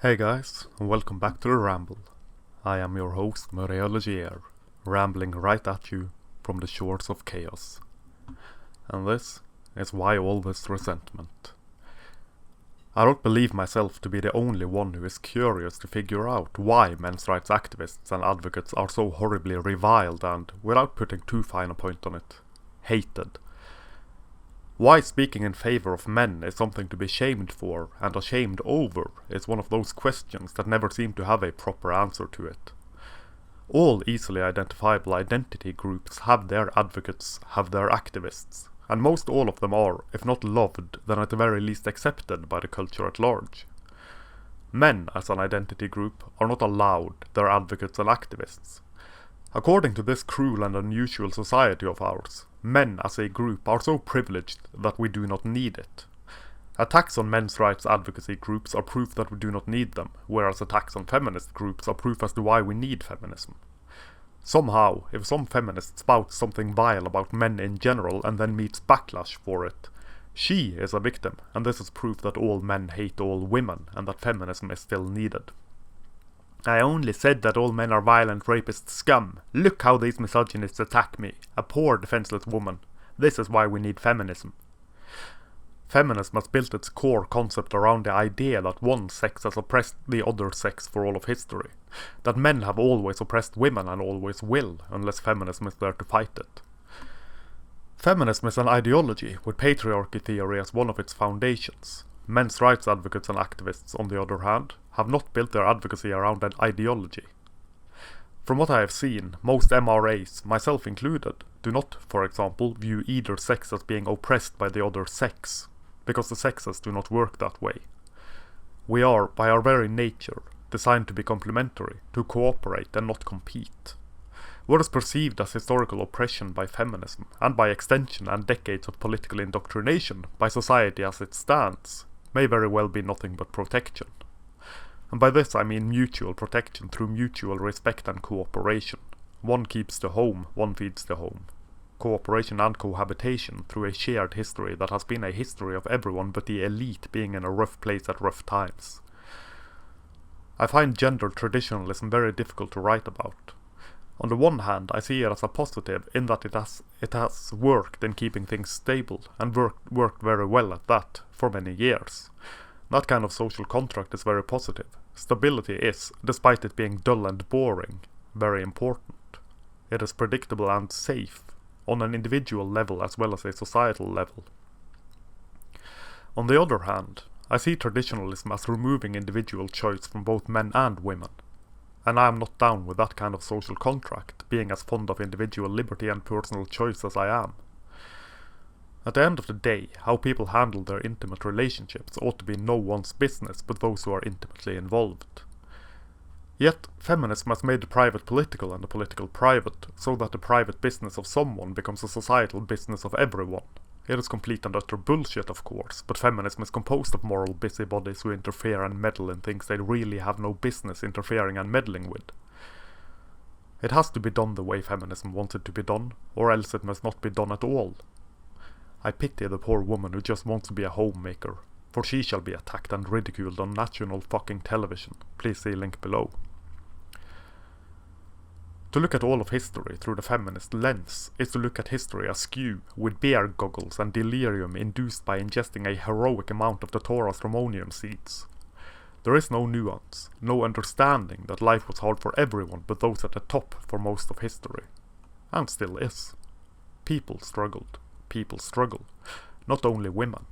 Hey guys, and welcome back to the Ramble. I am your host, Maria Legier, rambling right at you from the shores of chaos. And this is why all this resentment. I don't believe myself to be the only one who is curious to figure out why men's rights activists and advocates are so horribly reviled and, without putting too fine a point on it, hated. Why speaking in favor of men is something to be shamed for and ashamed over is one of those questions that never seem to have a proper answer to it. All easily identifiable identity groups have their advocates, have their activists, and most all of them are, if not loved, then at the very least accepted by the culture at large. Men, as an identity group, are not allowed their advocates and activists. According to this cruel and unusual society of ours, men as a group are so privileged that we do not need it. Attacks on men's rights advocacy groups are proof that we do not need them, whereas attacks on feminist groups are proof as to why we need feminism. Somehow, if some feminist spouts something vile about men in general and then meets backlash for it, she is a victim, and this is proof that all men hate all women and that feminism is still needed. I only said that all men are violent rapist scum. Look how these misogynists attack me, a poor defenseless woman. This is why we need feminism. Feminism has built its core concept around the idea that one sex has oppressed the other sex for all of history. That men have always oppressed women and always will, unless feminism is there to fight it. Feminism is an ideology, with patriarchy theory as one of its foundations. Men's rights advocates and activists, on the other hand, have not built their advocacy around an ideology. From what I have seen, most MRAs, myself included, do not, for example, view either sex as being oppressed by the other sex, because the sexes do not work that way. We are, by our very nature, designed to be complementary, to cooperate and not compete. What is perceived as historical oppression by feminism, and by extension and decades of political indoctrination by society as it stands, may very well be nothing but protection. And by this I mean mutual protection through mutual respect and cooperation. One keeps the home, one feeds the home. Cooperation and cohabitation through a shared history that has been a history of everyone but the elite being in a rough place at rough times. I find gender traditionalism very difficult to write about. On the one hand, I see it as a positive in that it has worked in keeping things stable, and worked very well at that for many years. That kind of social contract is very positive. Stability is, despite it being dull and boring, very important. It is predictable and safe, on an individual level as well as a societal level. On the other hand, I see traditionalism as removing individual choice from both men and women. And I am not down with that kind of social contract, being as fond of individual liberty and personal choice as I am. At the end of the day, how people handle their intimate relationships ought to be no one's business but those who are intimately involved. Yet, feminism has made the private political and the political private, so that the private business of someone becomes a societal business of everyone. It is complete and utter bullshit, of course, but feminism is composed of moral busybodies who interfere and meddle in things they really have no business interfering and meddling with. It has to be done the way feminism wants it to be done, or else it must not be done at all. I pity the poor woman who just wants to be a homemaker, for she shall be attacked and ridiculed on national fucking television. Please see link below. To look at all of history through the feminist lens is to look at history askew, with bear goggles and delirium induced by ingesting a heroic amount of the Torah's Romonium seeds. There is no nuance, no understanding that life was hard for everyone but those at the top for most of history. And still is. People struggled. People struggle. Not only women.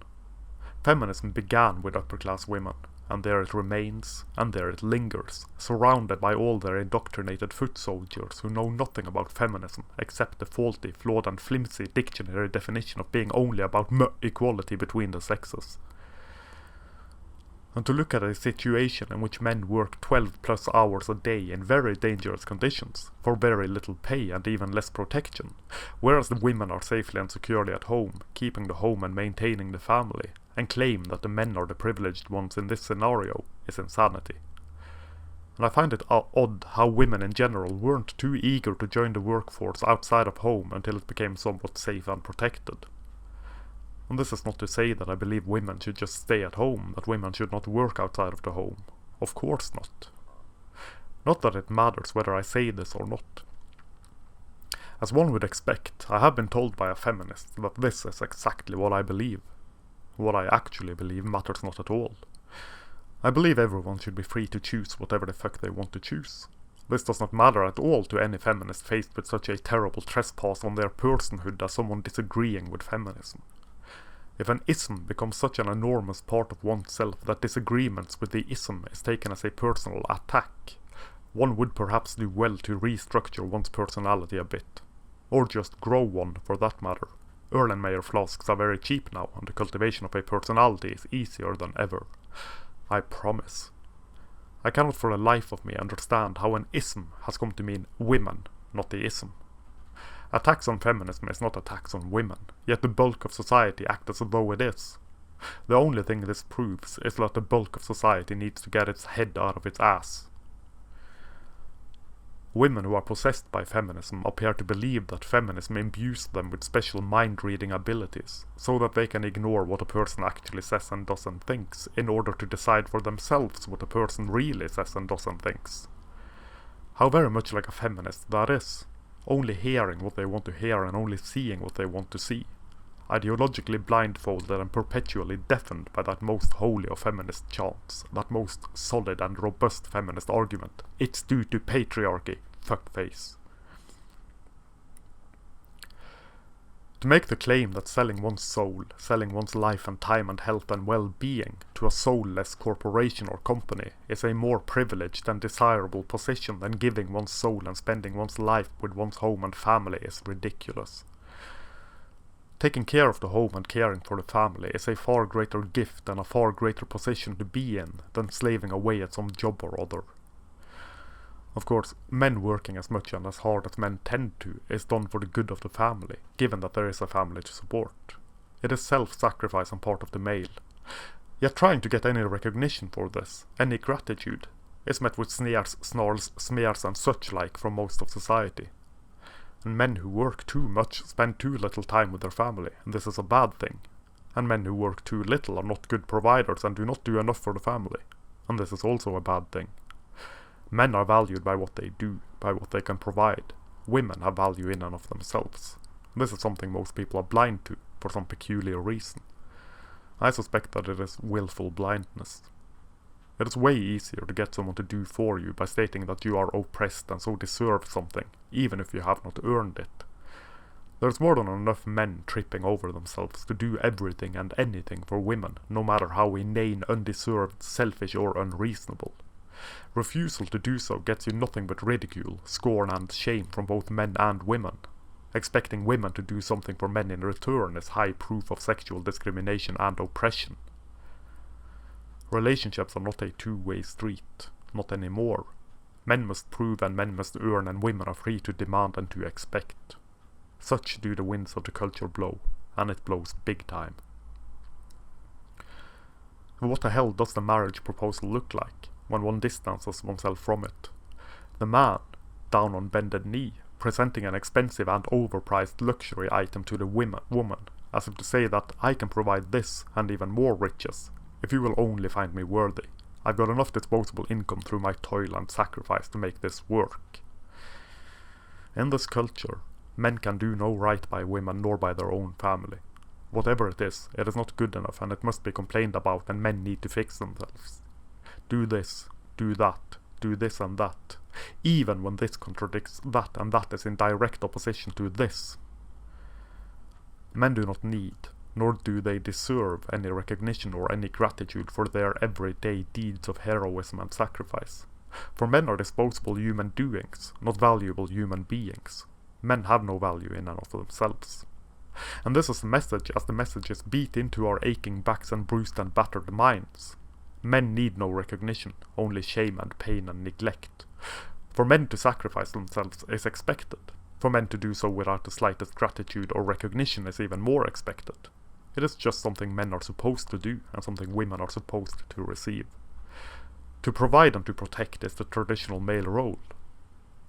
Feminism began with upper-class women, and there it remains, and there it lingers, surrounded by all their indoctrinated foot soldiers who know nothing about feminism except the faulty, flawed and flimsy dictionary definition of being only about equality between the sexes. And to look at a situation in which men work 12 plus hours a day in very dangerous conditions, for very little pay and even less protection, whereas the women are safely and securely at home, keeping the home and maintaining the family, and claim that the men are the privileged ones in this scenario, is insanity. And I find it odd how women in general weren't too eager to join the workforce outside of home until it became somewhat safe and protected. And this is not to say that I believe women should just stay at home, that women should not work outside of the home. Of course not. Not that it matters whether I say this or not. As one would expect, I have been told by a feminist that this is exactly what I believe. What I actually believe matters not at all. I believe everyone should be free to choose whatever the fuck they want to choose. This does not matter at all to any feminist faced with such a terrible trespass on their personhood as someone disagreeing with feminism. If an ism becomes such an enormous part of oneself that disagreements with the ism is taken as a personal attack, one would perhaps do well to restructure one's personality a bit. Or just grow one, for that matter. Erlenmeyer flasks are very cheap now, and the cultivation of a personality is easier than ever. I promise. I cannot for the life of me understand how an ism has come to mean women, not the ism. Attacks on feminism is not attacks on women, yet the bulk of society act as though it is. The only thing this proves is that the bulk of society needs to get its head out of its ass. Women who are possessed by feminism appear to believe that feminism imbues them with special mind-reading abilities, so that they can ignore what a person actually says and does and thinks, in order to decide for themselves what a person really says and does and thinks. How very much like a feminist that is. Only hearing what they want to hear and only seeing what they want to see. Ideologically blindfolded and perpetually deafened by that most holy of feminist chants, that most solid and robust feminist argument. It's due to patriarchy, fuckface. To make the claim that selling one's soul, selling one's life and time and health and well-being to a soulless corporation or company is a more privileged and desirable position than giving one's soul and spending one's life with one's home and family is ridiculous. Taking care of the home and caring for the family is a far greater gift and a far greater position to be in than slaving away at some job or other. Of course, men working as much and as hard as men tend to is done for the good of the family, given that there is a family to support. It is self-sacrifice on part of the male. Yet trying to get any recognition for this, any gratitude, is met with sneers, snarls, smears and such like from most of society. And men who work too much spend too little time with their family, and this is a bad thing. And men who work too little are not good providers and do not do enough for the family, and this is also a bad thing. Men are valued by what they do, by what they can provide. Women have value in and of themselves. This is something most people are blind to, for some peculiar reason. I suspect that it is willful blindness. It is way easier to get someone to do for you by stating that you are oppressed and so deserve something, even if you have not earned it. There's more than enough men tripping over themselves to do everything and anything for women, no matter how inane, undeserved, selfish or unreasonable. Refusal to do so gets you nothing but ridicule, scorn and shame from both men and women. Expecting women to do something for men in return is high proof of sexual discrimination and oppression. Relationships are not a two-way street, not anymore. Men must prove and men must earn, and women are free to demand and to expect. Such do the winds of the culture blow, and it blows big time. What the hell does the marriage proposal look like, when one distances oneself from it? The man, down on bended knee, presenting an expensive and overpriced luxury item to the woman, as if to say that I can provide this and even more riches, if you will only find me worthy. I've got enough disposable income through my toil and sacrifice to make this work. In this culture, men can do no right by women nor by their own family. Whatever it is not good enough and it must be complained about, and men need to fix themselves. Do this, do that, do this and that, even when this contradicts that and that is in direct opposition to this. Men do not need, nor do they deserve any recognition or any gratitude for their everyday deeds of heroism and sacrifice. For men are disposable human doings, not valuable human beings. Men have no value in and of themselves. And this is the message as the message is beat into our aching backs and bruised and battered minds. Men need no recognition, only shame and pain and neglect. For men to sacrifice themselves is expected. For men to do so without the slightest gratitude or recognition is even more expected. It is just something men are supposed to do, and something women are supposed to receive. To provide and to protect is the traditional male role.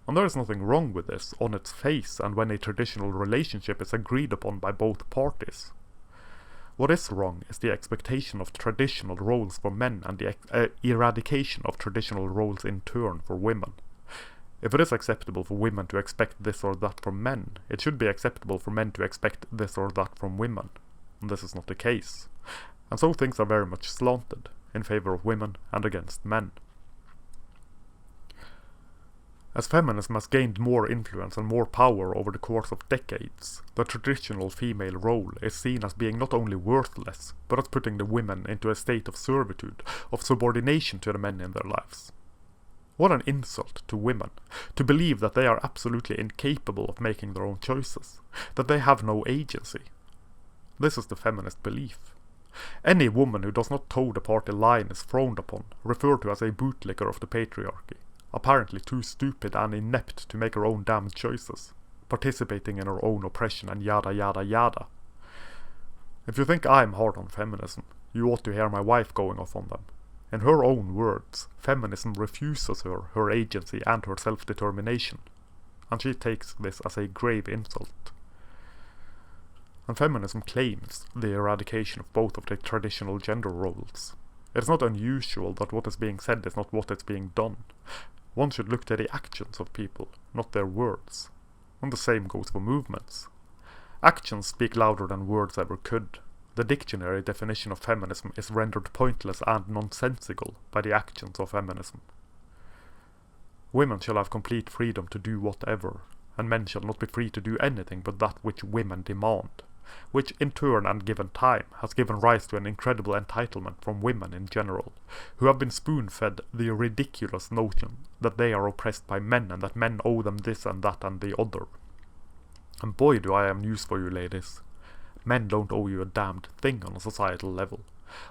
And there is nothing wrong with this on its face and when a traditional relationship is agreed upon by both parties. What is wrong is the expectation of traditional roles for men and the eradication of traditional roles in turn for women. If it is acceptable for women to expect this or that from men, it should be acceptable for men to expect this or that from women. And this is not the case. And so things are very much slanted, in favour of women and against men. As feminism has gained more influence and more power over the course of decades, the traditional female role is seen as being not only worthless, but as putting the women into a state of servitude, of subordination to the men in their lives. What an insult to women, to believe that they are absolutely incapable of making their own choices, that they have no agency. This is the feminist belief. Any woman who does not toe the party line is frowned upon, referred to as a bootlicker of the patriarchy, apparently too stupid and inept to make her own damned choices, participating in her own oppression and yada yada yada. If you think I'm hard on feminism, you ought to hear my wife going off on them. In her own words, feminism refuses her agency and her self-determination, and she takes this as a grave insult. And feminism claims the eradication of both of the traditional gender roles. It is not unusual that what is being said is not what is being done. One should look to the actions of people, not their words. And the same goes for movements. Actions speak louder than words ever could. The dictionary definition of feminism is rendered pointless and nonsensical by the actions of feminism. Women shall have complete freedom to do whatever, and men shall not be free to do anything but that which women demand, which in turn and given time has given rise to an incredible entitlement from women in general, who have been spoon-fed the ridiculous notion that they are oppressed by men and that men owe them this and that and the other. And boy do I have news for you ladies. Men don't owe you a damned thing on a societal level.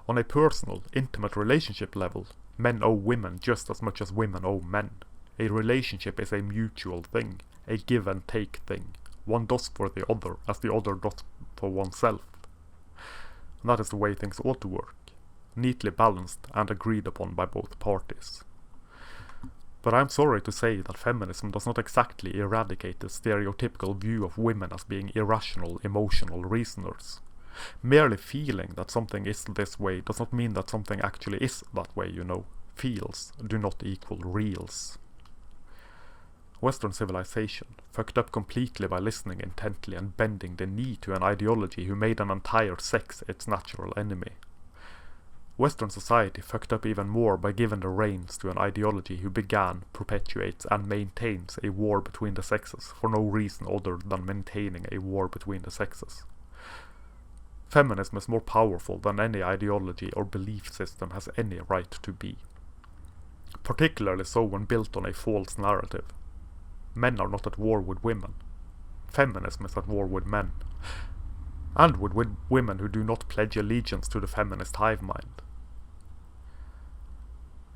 On a personal, intimate relationship level, men owe women just as much as women owe men. A relationship is a mutual thing, a give and take thing. One does for the other as the other does for oneself. And that is the way things ought to work, neatly balanced and agreed upon by both parties. But I am sorry to say that feminism does not exactly eradicate the stereotypical view of women as being irrational, emotional reasoners. Merely feeling that something is this way does not mean that something actually is that way, you know. Feels do not equal reals. Western civilization fucked up completely by listening intently and bending the knee to an ideology who made an entire sex its natural enemy. Western society fucked up even more by giving the reins to an ideology who began, perpetuates and maintains a war between the sexes for no reason other than maintaining a war between the sexes. Feminism is more powerful than any ideology or belief system has any right to be. Particularly so when built on a false narrative. Men are not at war with women. Feminism is at war with men. And with women who do not pledge allegiance to the feminist hive mind.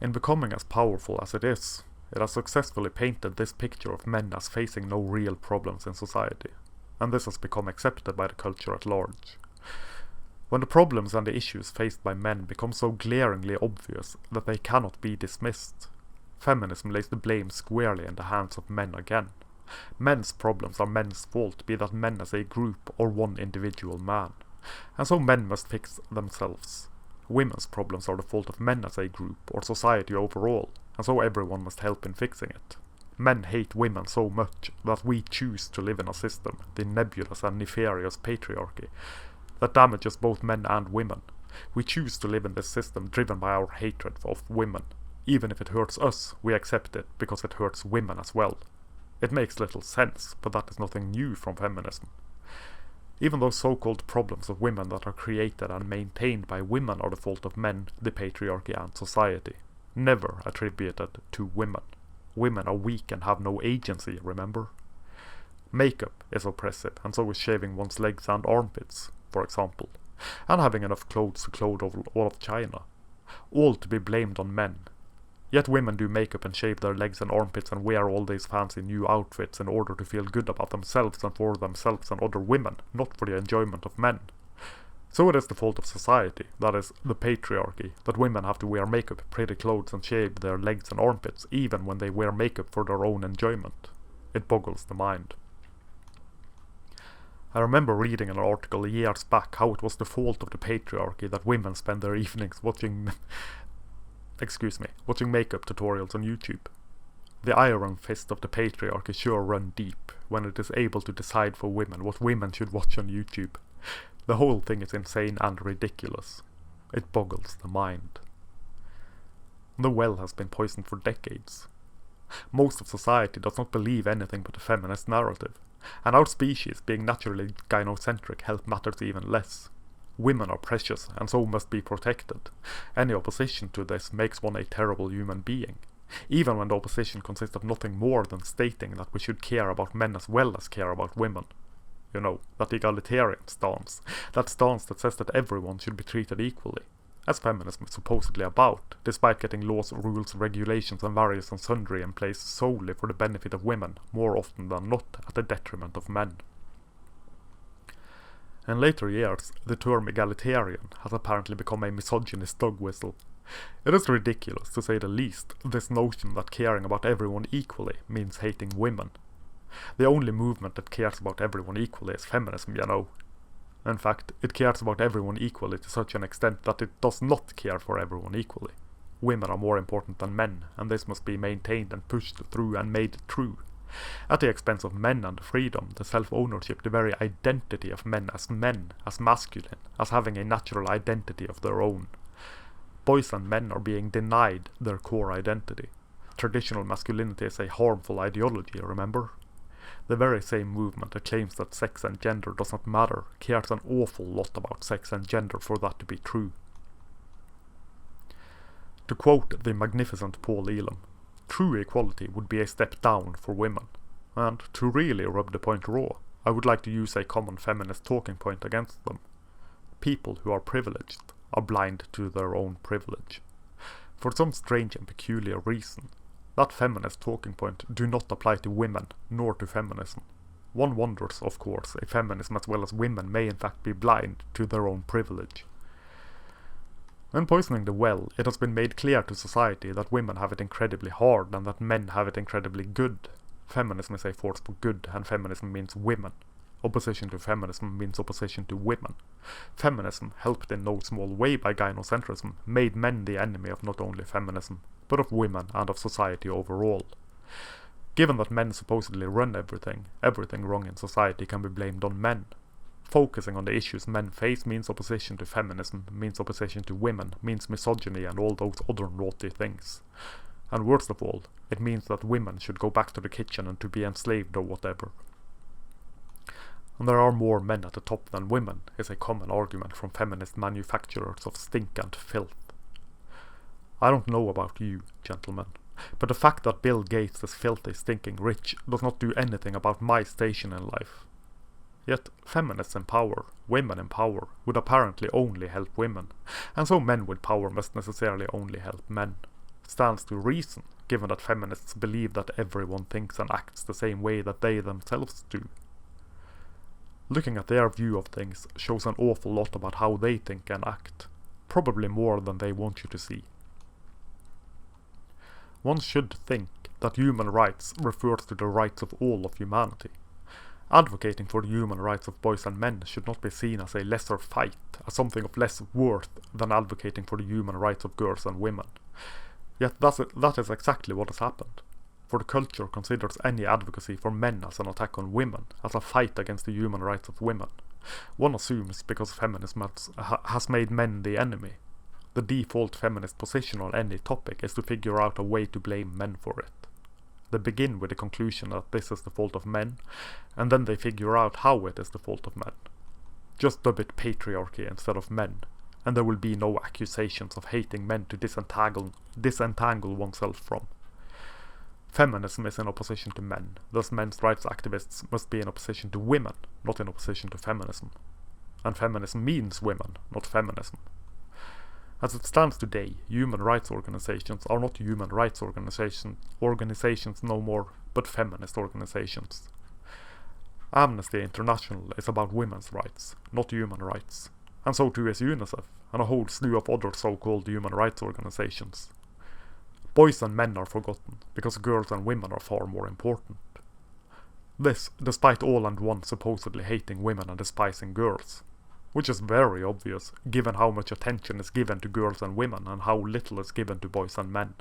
In becoming as powerful as it has successfully painted this picture of men as facing no real problems in society, and this has become accepted by the culture at large. When the problems and the issues faced by men become so glaringly obvious that they cannot be dismissed, feminism lays the blame squarely in the hands of men again. Men's problems are men's fault, be that men as a group or one individual man, and so men must fix themselves. Women's problems are the fault of men as a group or society overall, and so everyone must help in fixing it. Men hate women so much that we choose to live in a system, the nebulous and nefarious patriarchy, that damages both men and women. We choose to live in this system driven by our hatred of women. Even if it hurts us, we accept it because it hurts women as well. It makes little sense, but that is nothing new from feminism. Even those so-called problems of women that are created and maintained by women are the fault of men, the patriarchy and society, never attributed to women. Women are weak and have no agency, remember? Makeup is oppressive, and so is shaving one's legs and armpits, for example, and having enough clothes to clothe all of China. All to be blamed on men. Yet women do makeup and shave their legs and armpits and wear all these fancy new outfits in order to feel good about themselves and for themselves and other women, not for the enjoyment of men. So it is the fault of society, that is, the patriarchy, that women have to wear makeup, pretty clothes and shave their legs and armpits, even when they wear makeup for their own enjoyment. It boggles the mind. I remember reading an article years back how it was the fault of the patriarchy that women spend their evenings watching watching makeup tutorials on YouTube. The iron fist of the patriarchy sure run deep when it is able to decide for women what women should watch on YouTube. The whole thing is insane and ridiculous. It boggles the mind. The well has been poisoned for decades. Most of society does not believe anything but the feminist narrative, and our species, being naturally gynocentric, health matters even less. Women are precious and so must be protected. Any opposition to this makes one a terrible human being, even when the opposition consists of nothing more than stating that we should care about men as well as care about women. You know, that egalitarian stance. That stance that says that everyone should be treated equally, as feminism is supposedly about, despite getting laws, rules, regulations and various and sundry in place solely for the benefit of women, more often than not at the detriment of men. In later years, the term egalitarian has apparently become a misogynist dog whistle. It is ridiculous, to say the least, this notion that caring about everyone equally means hating women. The only movement that cares about everyone equally is feminism, you know. In fact, it cares about everyone equally to such an extent that it does not care for everyone equally. Women are more important than men, and this must be maintained and pushed through and made true. At the expense of men and freedom, the self-ownership, the very identity of men, as masculine, as having a natural identity of their own. Boys and men are being denied their core identity. Traditional masculinity is a harmful ideology, remember? The very same movement that claims that sex and gender does not matter cares an awful lot about sex and gender for that to be true. To quote the magnificent Paul Elam, true equality would be a step down for women, and to really rub the point raw, I would like to use a common feminist talking point against them. People who are privileged are blind to their own privilege. For some strange and peculiar reason, that feminist talking point do not apply to women, nor to feminism. One wonders, of course, if feminism as well as women may in fact be blind to their own privilege. In poisoning the well, it has been made clear to society that women have it incredibly hard and that men have it incredibly good. Feminism is a force for good, and feminism means women. Opposition to feminism means opposition to women. Feminism, helped in no small way by gynocentrism, made men the enemy of not only feminism, but of women and of society overall. Given that men supposedly run everything wrong in society can be blamed on men. Focusing on the issues men face means opposition to feminism, means opposition to women, means misogyny and all those other naughty things. And worst of all, it means that women should go back to the kitchen and to be enslaved or whatever. And there are more men at the top than women, is a common argument from feminist manufacturers of stink and filth. I don't know about you, gentlemen, but the fact that Bill Gates is filthy, stinking rich does not do anything about my station in life. Yet feminists in power, women in power, would apparently only help women, and so men with power must necessarily only help men. Stands to reason, given that feminists believe that everyone thinks and acts the same way that they themselves do. Looking at their view of things shows an awful lot about how they think and act, probably more than they want you to see. One should think that human rights refers to the rights of all of humanity. Advocating for the human rights of boys and men should not be seen as a lesser fight, as something of less worth than advocating for the human rights of girls and women. Yet that is exactly what has happened. For the culture considers any advocacy for men as an attack on women, as a fight against the human rights of women. One assumes because feminism has made men the enemy. The default feminist position on any topic is to figure out a way to blame men for it. They begin with the conclusion that this is the fault of men, and then they figure out how it is the fault of men. Just dub it patriarchy instead of men, and there will be no accusations of hating men to disentangle oneself from. Feminism is in opposition to men, thus men's rights activists must be in opposition to women, not in opposition to feminism. And feminism means women, not feminism. As it stands today, human rights organizations are not human rights organizations no more, but feminist organizations. Amnesty International is about women's rights, not human rights, and so too is UNICEF, and a whole slew of other so-called human rights organizations. Boys and men are forgotten, because girls and women are far more important. This despite all and one supposedly hating women and despising girls. Which is very obvious, given how much attention is given to girls and women and how little is given to boys and men.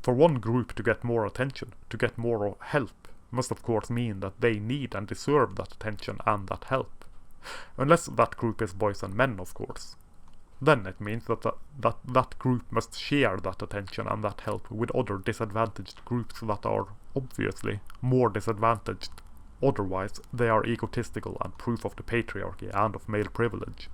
For one group to get more attention, to get more help, must of course mean that they need and deserve that attention and that help. Unless that group is boys and men, of course. Then it means that group must share that attention and that help with other disadvantaged groups that are obviously more disadvantaged. Otherwise, they are egotistical and proof of the patriarchy and of male privilege.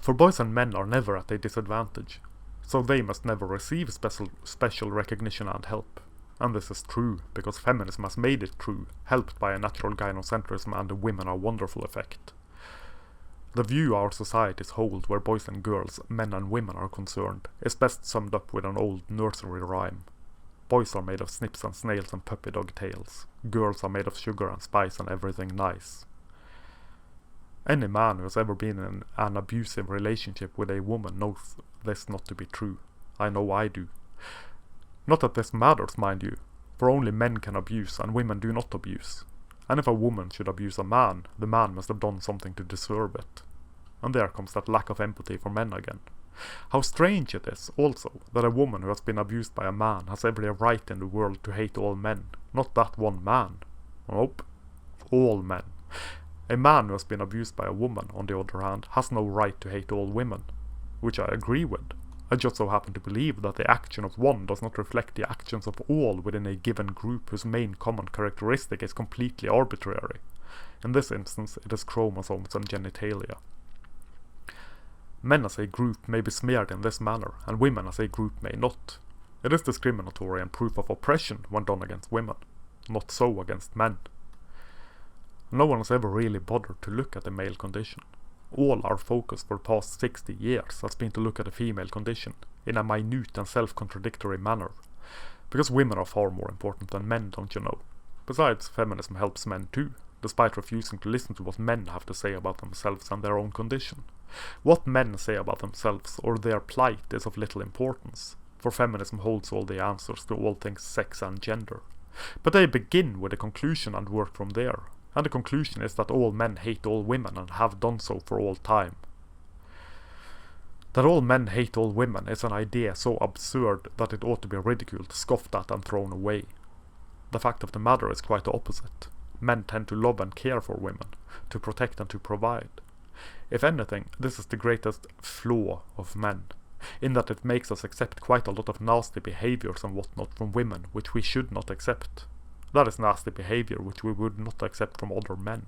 For boys and men are never at a disadvantage, so they must never receive special recognition and help. And this is true, because feminism has made it true, helped by a natural gynocentrism and the women are wonderful effect. The view our societies hold where boys and girls, men and women are concerned, is best summed up with an old nursery rhyme. Boys are made of snips and snails and puppy dog tails. Girls are made of sugar and spice and everything nice. Any man who has ever been in an abusive relationship with a woman knows this not to be true. I know I do. Not that this matters, mind you, for only men can abuse and women do not abuse. And if a woman should abuse a man, the man must have done something to deserve it. And there comes that lack of empathy for men again. How strange it is, also, that a woman who has been abused by a man has every right in the world to hate all men, not that one man. Nope. All men. A man who has been abused by a woman, on the other hand, has no right to hate all women. Which I agree with. I just so happen to believe that the action of one does not reflect the actions of all within a given group whose main common characteristic is completely arbitrary. In this instance, it is chromosomes and genitalia. Men as a group may be smeared in this manner, and women as a group may not. It is discriminatory and proof of oppression when done against women, not so against men. No one has ever really bothered to look at the male condition. All our focus for the past 60 years has been to look at the female condition, in a minute and self-contradictory manner. Because women are far more important than men, don't you know? Besides, feminism helps men too, despite refusing to listen to what men have to say about themselves and their own condition. What men say about themselves or their plight is of little importance, for feminism holds all the answers to all things sex and gender. But they begin with a conclusion and work from there, and the conclusion is that all men hate all women and have done so for all time. That all men hate all women is an idea so absurd that it ought to be ridiculed, scoffed at and thrown away. The fact of the matter is quite the opposite. Men tend to love and care for women, to protect and to provide. If anything, this is the greatest flaw of men, in that it makes us accept quite a lot of nasty behaviors and whatnot from women which we should not accept. That is nasty behavior which we would not accept from other men.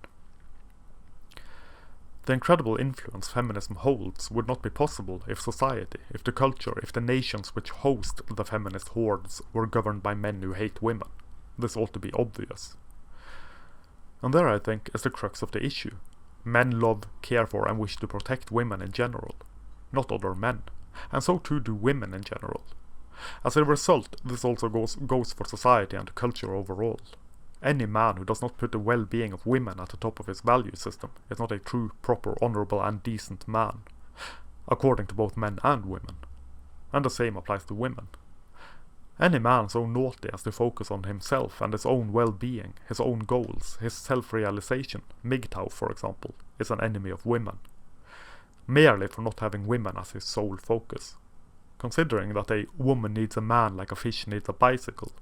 The incredible influence feminism holds would not be possible if society, if the culture, if the nations which host the feminist hordes were governed by men who hate women. This ought to be obvious. And there, I think, is the crux of the issue. Men love, care for and wish to protect women in general, not other men, and so too do women in general. As a result, this also goes for society and culture overall. Any man who does not put the well-being of women at the top of his value system is not a true, proper, honourable and decent man, according to both men and women. And the same applies to women. Any man so naughty as to focus on himself and his own well-being, his own goals, his self-realization, MGTOW for example, is an enemy of women. Merely for not having women as his sole focus. Considering that a woman needs a man like a fish needs a bicycle,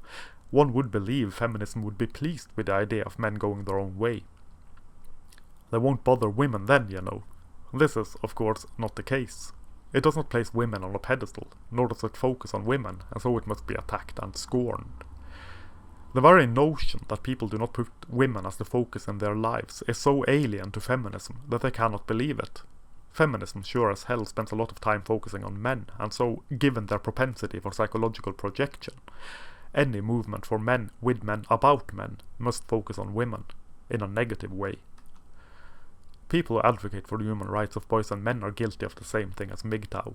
one would believe feminism would be pleased with the idea of men going their own way. They won't bother women then, you know. This is, of course, not the case. It does not place women on a pedestal, nor does it focus on women, and so it must be attacked and scorned. The very notion that people do not put women as the focus in their lives is so alien to feminism that they cannot believe it. Feminism sure as hell spends a lot of time focusing on men, and so, given their propensity for psychological projection, any movement for men, with men, about men, must focus on women, in a negative way. People who advocate for the human rights of boys and men are guilty of the same thing as MGTOW.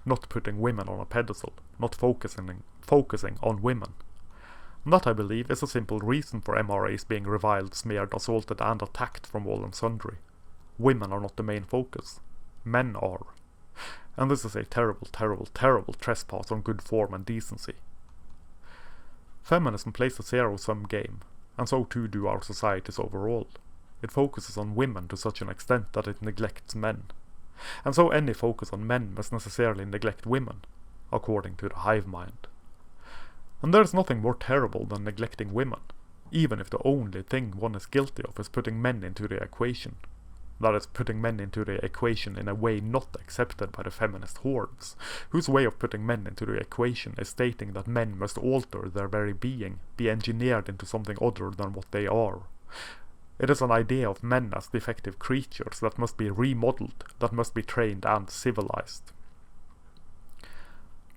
Not putting women on a pedestal, not focusing on women. And that, I believe, is a simple reason for MRAs being reviled, smeared, assaulted and attacked from all and sundry. Women are not the main focus. Men are. And this is a terrible, terrible, terrible trespass on good form and decency. Feminism plays a zero-sum game, and so too do our societies overall. It focuses on women to such an extent that it neglects men. And so any focus on men must necessarily neglect women, according to the hive mind. And there is nothing more terrible than neglecting women, even if the only thing one is guilty of is putting men into the equation. That is, putting men into the equation in a way not accepted by the feminist hordes, whose way of putting men into the equation is stating that men must alter their very being, be engineered into something other than what they are. It is an idea of men as defective creatures that must be remodeled, that must be trained and civilized.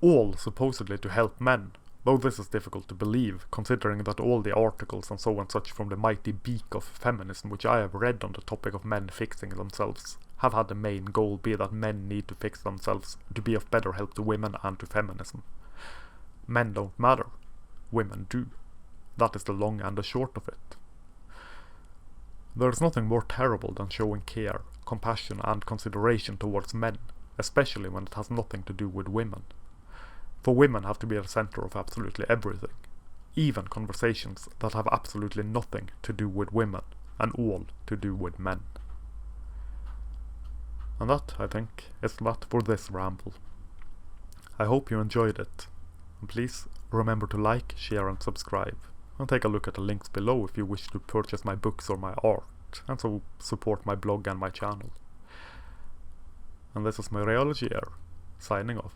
All supposedly to help men, though this is difficult to believe, considering that all the articles and so and such from the mighty beak of feminism which I have read on the topic of men fixing themselves have had the main goal be that men need to fix themselves to be of better help to women and to feminism. Men don't matter. Women do. That is the long and the short of it. There is nothing more terrible than showing care, compassion and consideration towards men, especially when it has nothing to do with women. For women have to be at the center of absolutely everything, even conversations that have absolutely nothing to do with women, and all to do with men. And that, I think, is that for this ramble. I hope you enjoyed it, and please remember to like, share and subscribe, and take a look at the links below if you wish to purchase my books or my art, and so support my blog and my channel. And this is Wherein I, signing off.